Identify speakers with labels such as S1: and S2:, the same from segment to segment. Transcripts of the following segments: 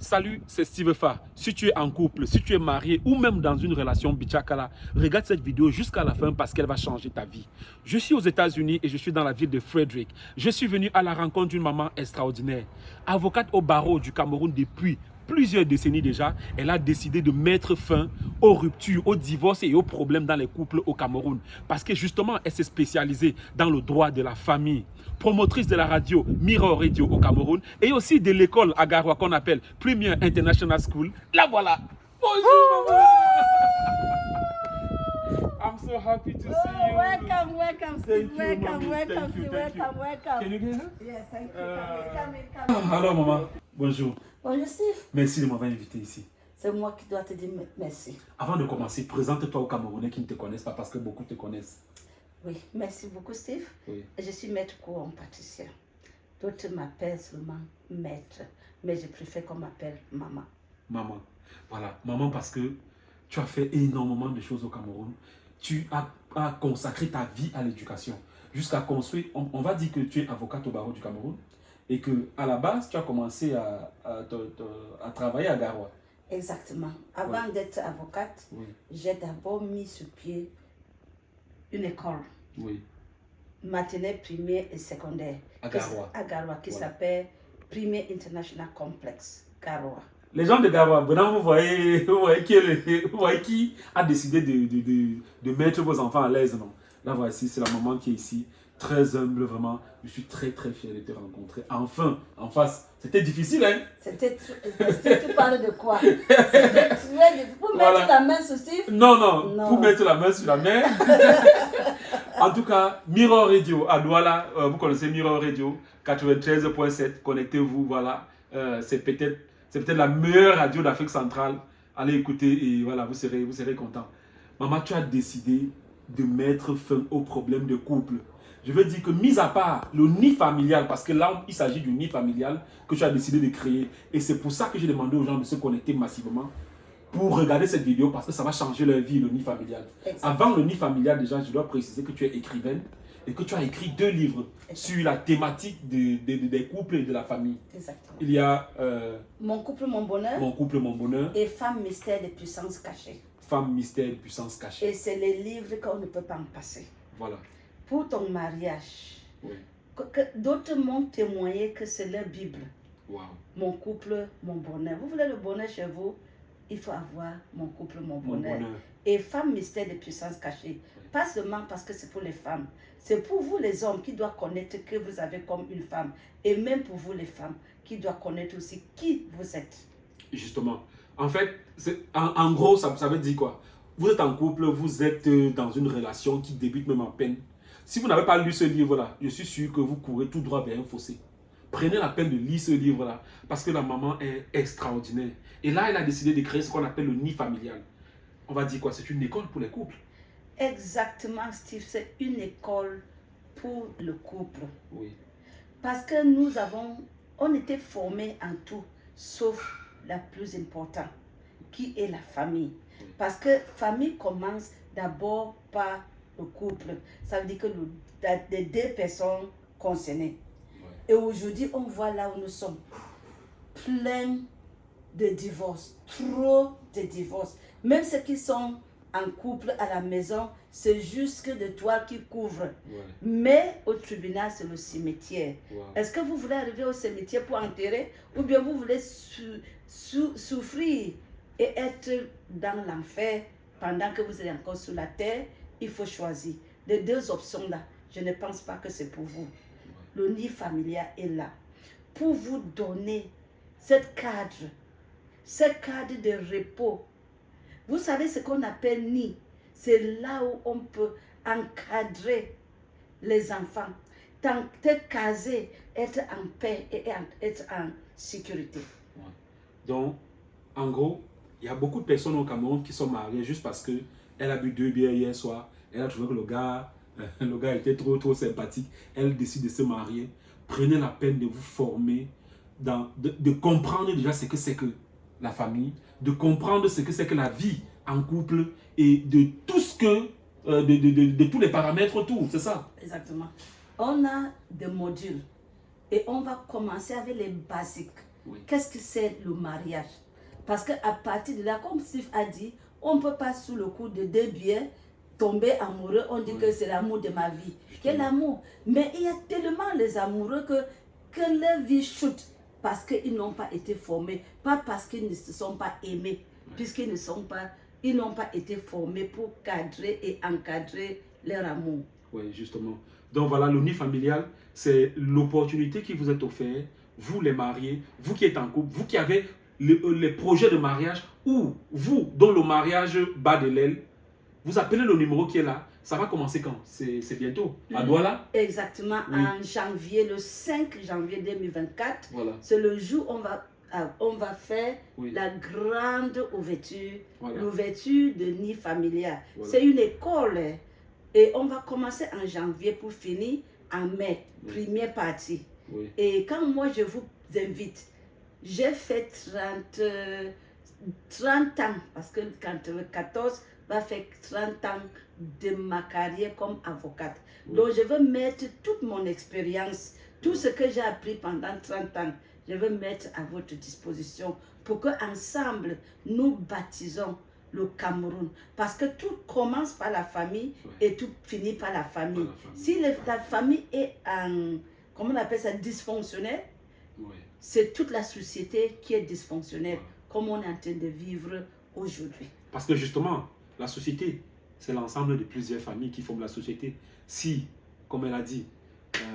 S1: Salut, c'est Steve Fa. Si tu es en couple, si tu es marié ou même dans une relation bichakala, regarde cette vidéo jusqu'à la fin parce qu'elle va changer ta vie. Je suis aux États-Unis et je suis dans la ville de Frederick. Je suis venu à la rencontre d'une maman extraordinaire. Avocate au barreau du Cameroun depuis plusieurs décennies déjà, elle a décidé de mettre fin aux ruptures, aux divorces et aux problèmes dans les couples au Cameroun. Parce que justement, elle s'est spécialisée dans le droit de la famille. Promotrice de la radio Mirror Radio au Cameroun et aussi de l'école à Garoua qu'on appelle Premier International School. La voilà. Bonjour maman. I'm so happy to see you.
S2: Welcome, Steve.
S1: Thank you, mommy.
S2: Welcome.
S1: Thank you.
S2: Welcome.
S1: Can you get her?
S2: Yes, thank you. Come in.
S1: Alors maman, bonjour.
S2: Bonjour, Steve.
S1: Merci de m'avoir invité ici.
S2: C'est moi qui dois te dire merci.
S1: Avant de commencer, présente-toi aux Camerounais qui ne te connaissent pas parce que beaucoup te connaissent.
S2: Oui, merci beaucoup, Steve.
S1: Oui.
S2: Je suis maître en pâtissier. D'autres m'appellent seulement maître, mais je préfère qu'on m'appelle maman.
S1: Maman. Voilà, maman parce que tu as fait énormément de choses au Cameroun. Tu as consacré ta vie à l'éducation. Jusqu'à construire, on va dire que tu es avocate au barreau du Cameroun et que à la base, tu as commencé à travailler à Garoua.
S2: Exactement. Avant d'être avocate, j'ai d'abord mis sur pied une école.
S1: Oui.
S2: Maternelle, primaire et secondaire.
S1: À Garoua.
S2: À Garoua, qui s'appelle Premier International Complex, Garoua.
S1: Les gens de Garoua, maintenant vous voyez qui a décidé de mettre vos enfants à l'aise, non? Là voici, c'est la maman qui est ici, très humble vraiment. Je suis très fier de te rencontrer. Enfin, en face. C'était difficile, hein?
S2: Tu parles de quoi? C'était très difficile. Pour mettre la main sur Steve?
S1: Non. Pour mettre la main sur la main. En tout cas, Mirror Radio à Douala, vous connaissez Mirror Radio, 93.7, connectez-vous, voilà. C'est peut-être la meilleure radio d'Afrique centrale. Allez écouter et voilà, vous serez content. Maman, tu as décidé de mettre fin aux problèmes de couple. Je veux dire que, mis à part le nid familial, parce que là, il s'agit du nid familial que tu as décidé de créer. Et c'est pour ça que j'ai demandé aux gens de se connecter massivement pour regarder cette vidéo, parce que ça va changer leur vie, le nid familial. Exactement. Avant le nid familial, déjà, je dois préciser que tu es écrivaine et que tu as écrit 2 livres sur la thématique des couples et de la famille.
S2: Exactement.
S1: Il y a
S2: Mon couple, mon bonheur.
S1: Mon couple, mon bonheur.
S2: Et Femme, mystère de puissance cachée.
S1: Femme, mystère de puissance cachée.
S2: Et c'est les livres qu'on ne peut pas en passer.
S1: Voilà.
S2: Pour ton mariage, d'autres m'ont témoigné que c'est leur Bible.
S1: Wow. Mon
S2: couple, mon bonheur. Vous voulez le bonheur chez vous? Il faut avoir mon couple, mon bonheur. Et Femme, mystère de puissance cachée. Pas seulement parce que c'est pour les femmes. C'est pour vous les hommes qui doivent connaître que vous avez comme une femme. Et même pour vous les femmes qui doivent connaître aussi qui vous êtes. Justement.
S1: En fait, en gros, ça veut dire quoi? Vous êtes en couple, vous êtes dans une relation qui débute même en peine. Si vous n'avez pas lu ce livre-là, je suis sûr que vous courez tout droit vers un fossé. Prenez la peine de lire ce livre-là, parce que la maman est extraordinaire. Et là, elle a décidé de créer ce qu'on appelle le nid familial. On va dire quoi? C'est une école pour les couples.
S2: Exactement, Steve. C'est une école pour le couple.
S1: Oui.
S2: Parce que on était formés en tout, sauf la plus importante, qui est la famille. Oui. Parce que famille commence d'abord par le couple. Ça veut dire que les 2 personnes concernées. Ouais. Et aujourd'hui, on voit là où nous sommes. Plein de divorces. Trop de divorces. Même ceux qui sont en couple à la maison, c'est juste que de toile qui couvre. Ouais. Mais au tribunal, c'est le cimetière. Wow. Est-ce que vous voulez arriver au cimetière pour enterrer ou bien vous voulez souffrir et être dans l'enfer pendant que vous êtes encore sur la terre? Il faut choisir. Les 2 options-là, je ne pense pas que c'est pour vous. Le nid familial est là pour vous donner ce cadre de repos. Vous savez ce qu'on appelle nid. C'est là où on peut encadrer les enfants, être casé, être en paix et être en sécurité.
S1: Ouais. Donc, en gros, il y a beaucoup de personnes au Cameroun qui sont mariées juste parce qu'elle a bu 2 bières hier soir. Elle a trouvé que le gars était trop sympathique. Elle décide de se marier. Prenez la peine de vous former, de comprendre déjà ce que c'est que la famille, de comprendre ce que c'est que la vie en couple et de tout ce que, de tous les paramètres autour, c'est ça?
S2: Exactement. On a des modules et on va commencer avec les basiques.
S1: Oui.
S2: Qu'est-ce que c'est le mariage? Parce qu'à partir de là, comme Steve a dit, on ne peut pas sous le coup de deux biens tomber amoureux. On dit que c'est l'amour de ma vie. Quel amour? Mais il y a tellement les amoureux que leur vie chute parce qu'ils n'ont pas été formés, pas parce qu'ils ne se sont pas aimés, puisqu'ils n'ont pas été formés pour cadrer et encadrer leur amour.
S1: Oui, justement. Donc voilà, l'uni familial, c'est l'opportunité qui vous est offerte, vous les mariés, vous qui êtes en couple, vous qui avez les projets de mariage, ou vous, dont le mariage bat de l'aile, vous appelez le numéro qui est là. Ça va commencer quand? C'est bientôt, à Douala?
S2: Exactement,
S1: Oui.
S2: en janvier, le 5 janvier 2024.
S1: Voilà.
S2: C'est le jour où on va faire
S1: Oui.
S2: la grande ouverture,
S1: Voilà.
S2: l'ouverture de nid familial.
S1: Voilà.
S2: C'est une école et on va commencer en janvier pour finir en mai,
S1: Oui.
S2: première partie.
S1: Oui.
S2: Et quand moi je vous invite, j'ai fait 30 ans, parce que quand 14 va faire 30 ans de ma carrière comme avocate.
S1: Oui.
S2: Donc je veux mettre toute mon expérience, tout ce que j'ai appris pendant 30 ans, je veux mettre à votre disposition pour qu'ensemble nous baptisons le Cameroun. Parce que tout commence par la famille et tout finit par la famille. Si la famille est comment on appelle ça, dysfonctionnelle, c'est toute la société qui est dysfonctionnelle, comme on est en train de vivre aujourd'hui.
S1: Parce que justement, la société, c'est l'ensemble de plusieurs familles qui forment la société. Si, comme elle a dit,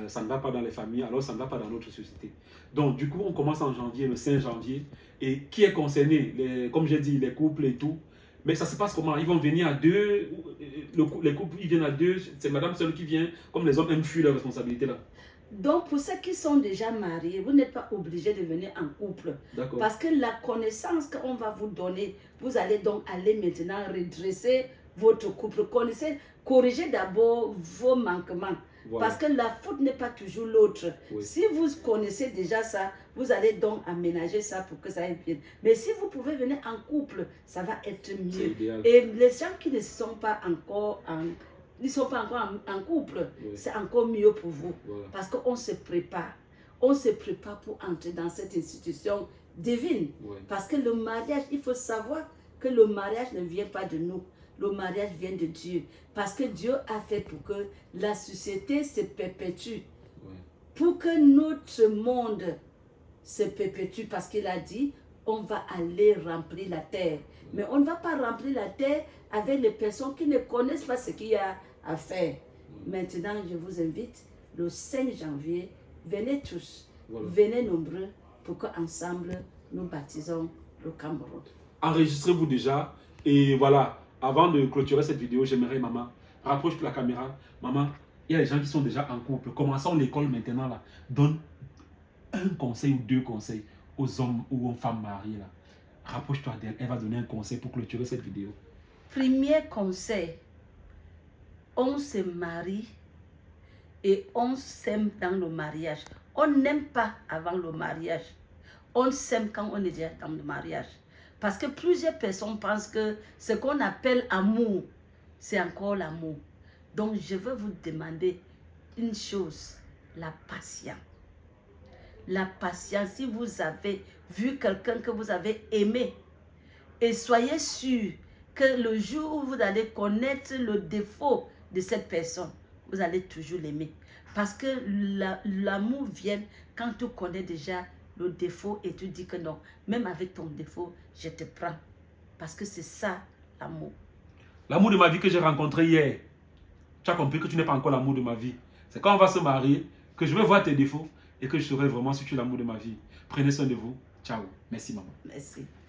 S1: ça ne va pas dans les familles, alors ça ne va pas dans notre société. Donc, du coup, on commence en janvier, le 5 janvier. Et qui est concerné? Comme j'ai dit, les couples et tout. Mais ça se passe comment? Ils vont venir à deux, les couples, ils viennent à deux, c'est madame seule qui vient, comme les hommes aiment fuir leurs responsabilités là.
S2: Donc, pour ceux qui sont déjà mariés, vous n'êtes pas obligé de venir en couple. Parce que la connaissance qu'on va vous donner, vous allez donc aller maintenant redresser votre couple. Corrigez d'abord vos manquements. Voilà. Parce que la faute n'est pas toujours l'autre. Oui. Si vous connaissez déjà ça, vous allez donc aménager ça pour que ça aille bien. Mais si vous pouvez venir en couple, ça va être mieux. Et les gens qui ne sont pas encore en couple, oui, c'est encore mieux pour vous. Voilà. Parce qu'on se prépare. On se prépare pour entrer dans cette institution divine. Oui. Parce que le mariage, il faut savoir que le mariage ne vient pas de nous. Le mariage vient de Dieu. Parce que Dieu a fait pour que la société se perpétue. Oui. Pour que notre monde se perpétue. Parce qu'il a dit, on va aller remplir la terre. Oui. Mais on ne va pas remplir la terre avec les personnes qui ne connaissent pas ce qu'il y a à faire. Oui. Maintenant, je vous invite, le 5 janvier, venez tous. Voilà. Venez nombreux pour qu'ensemble, nous baptisons le Cameroun.
S1: Enregistrez-vous déjà. Et voilà. Avant de clôturer cette vidéo, j'aimerais, maman, rapproche la caméra. Maman, il y a des gens qui sont déjà en couple. Commençons l'école maintenant là. Donne un conseil ou deux conseils aux hommes ou aux femmes mariées là. Rapproche-toi d'elle. Elle va donner un conseil pour clôturer cette vidéo.
S2: Premier conseil. On se marie et on s'aime dans le mariage. On n'aime pas avant le mariage. On s'aime quand on est déjà dans le mariage. Parce que plusieurs personnes pensent que ce qu'on appelle amour, c'est encore l'amour. Donc, je veux vous demander une chose, la patience. La patience, si vous avez vu quelqu'un que vous avez aimé, et soyez sûr que le jour où vous allez connaître le défaut de cette personne, vous allez toujours l'aimer. Parce que l'amour vient quand tu connais déjà le défaut et tu dis que non, même avec ton défaut, je te prends. Parce que c'est ça, l'amour.
S1: L'amour de ma vie que j'ai rencontré hier, tu as compris que tu n'es pas encore l'amour de ma vie. C'est quand on va se marier que je vais voir tes défauts et que je saurai vraiment si tu es l'amour de ma vie. Prenez soin de vous. Ciao. Merci, maman.
S2: Merci.